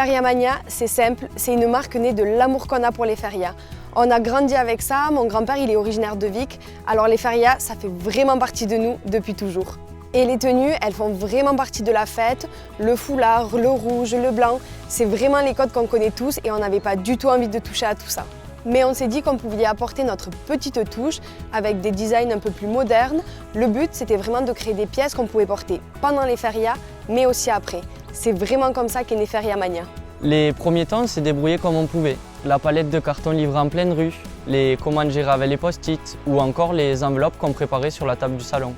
Feria Mania, c'est simple, c'est une marque née de l'amour qu'on a pour les ferias. On a grandi avec ça, mon grand-père il est originaire de Vic, alors les ferias, ça fait vraiment partie de nous depuis toujours. Et les tenues, elles font vraiment partie de la fête. Le foulard, le rouge, le blanc, c'est vraiment les codes qu'on connaît tous et on n'avait pas du tout envie de toucher à tout ça. Mais on s'est dit qu'on pouvait y apporter notre petite touche avec des designs un peu plus modernes. Le but, c'était vraiment de créer des pièces qu'on pouvait porter pendant les ferias, mais aussi après. C'est vraiment comme ça qu'est né Feria Mania. Les premiers temps, on s'est débrouillé comme on pouvait. La palette de carton livrée en pleine rue, les commandes gérées avec les post-it ou encore les enveloppes qu'on préparait sur la table du salon.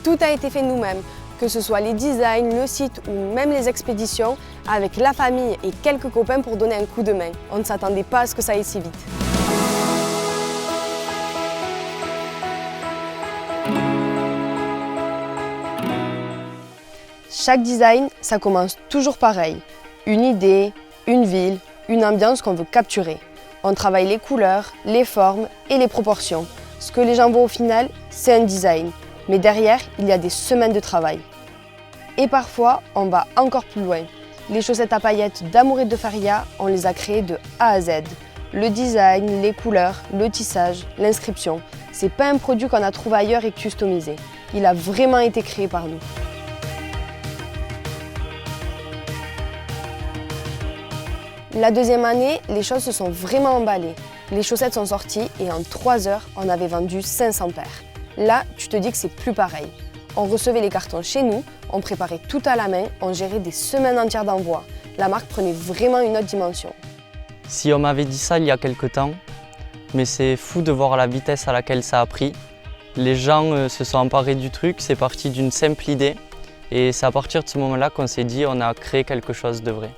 Tout a été fait nous-mêmes, que ce soit les designs, le site ou même les expéditions, avec la famille et quelques copains pour donner un coup de main. On ne s'attendait pas à ce que ça aille si vite. Chaque design, ça commence toujours pareil. Une idée, une ville, une ambiance qu'on veut capturer. On travaille les couleurs, les formes et les proportions. Ce que les gens voient au final, c'est un design. Mais derrière, il y a des semaines de travail. Et parfois, on va encore plus loin. Les chaussettes à paillettes d'Amour et de Feria, on les a créées de A à Z. Le design, les couleurs, le tissage, l'inscription. C'est pas un produit qu'on a trouvé ailleurs et customisé. Il a vraiment été créé par nous. La deuxième année, les choses se sont vraiment emballées. Les chaussettes sont sorties et en 3 heures, on avait vendu 500 paires. Là, tu te dis que c'est plus pareil. On recevait les cartons chez nous, on préparait tout à la main, on gérait des semaines entières d'envoi. La marque prenait vraiment une autre dimension. Si on m'avait dit ça il y a quelque temps, mais c'est fou de voir la vitesse à laquelle ça a pris. Les gens se sont emparés du truc, c'est parti d'une simple idée et c'est à partir de ce moment-là qu'on s'est dit on a créé quelque chose de vrai.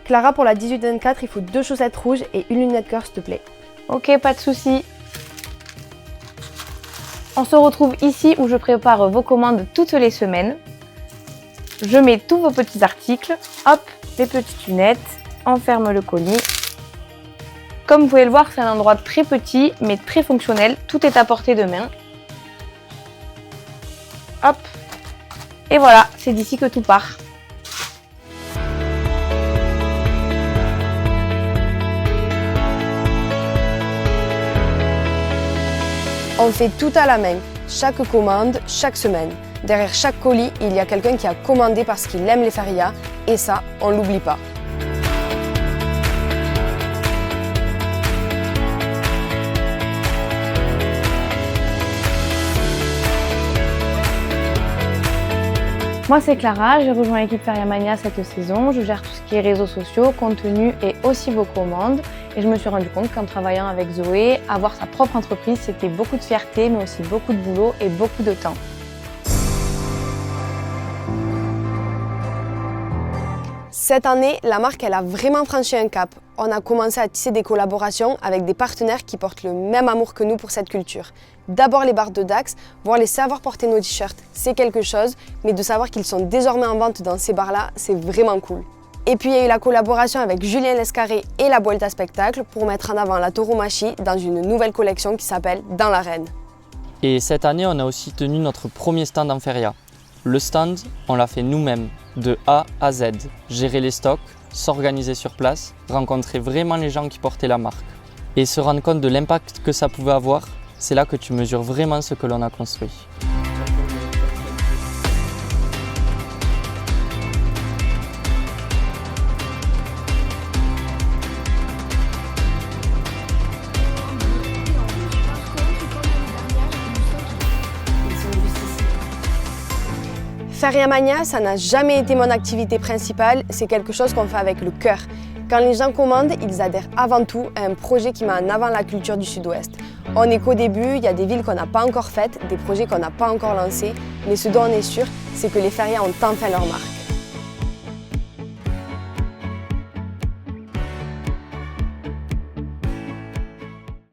Clara, pour la 18-24, il faut 2 chaussettes rouges et une lunette cœur, s'il te plaît. Ok, pas de souci. On se retrouve ici où je prépare vos commandes toutes les semaines. Je mets tous vos petits articles, hop, les petites lunettes, on ferme le colis. Comme vous pouvez le voir, c'est un endroit très petit mais très fonctionnel, tout est à portée de main. Hop, et voilà, c'est d'ici que tout part. On fait tout à la main, chaque commande, chaque semaine. Derrière chaque colis, il y a quelqu'un qui a commandé parce qu'il aime les ferias et ça, on l'oublie pas. Moi c'est Clara, j'ai rejoint l'équipe Feria Mania cette saison. Je gère tout ce qui est réseaux sociaux, contenu et aussi vos commandes. Et je me suis rendu compte qu'en travaillant avec Zoé, avoir sa propre entreprise, c'était beaucoup de fierté, mais aussi beaucoup de boulot et beaucoup de temps. Cette année, la marque elle a vraiment franchi un cap. On a commencé à tisser des collaborations avec des partenaires qui portent le même amour que nous pour cette culture. D'abord les bars de Dax, voir les savoir porter nos t-shirts, c'est quelque chose, mais de savoir qu'ils sont désormais en vente dans ces bars-là, c'est vraiment cool. Et puis il y a eu la collaboration avec Julien Lescarré et la Vuelta Spectacle pour mettre en avant la tauromachie dans une nouvelle collection qui s'appelle Dans l'arène. Et cette année, on a aussi tenu notre premier stand en feria. Le stand, on l'a fait nous-mêmes, de A à Z. Gérer les stocks, s'organiser sur place, rencontrer vraiment les gens qui portaient la marque. Et se rendre compte de l'impact que ça pouvait avoir, c'est là que tu mesures vraiment ce que l'on a construit. Feria Mania, ça n'a jamais été mon activité principale, c'est quelque chose qu'on fait avec le cœur. Quand les gens commandent, ils adhèrent avant tout à un projet qui met en avant la culture du Sud-Ouest. On est qu'au début, il y a des villes qu'on n'a pas encore faites, des projets qu'on n'a pas encore lancés, mais ce dont on est sûr, c'est que les ferias ont enfin leur marque.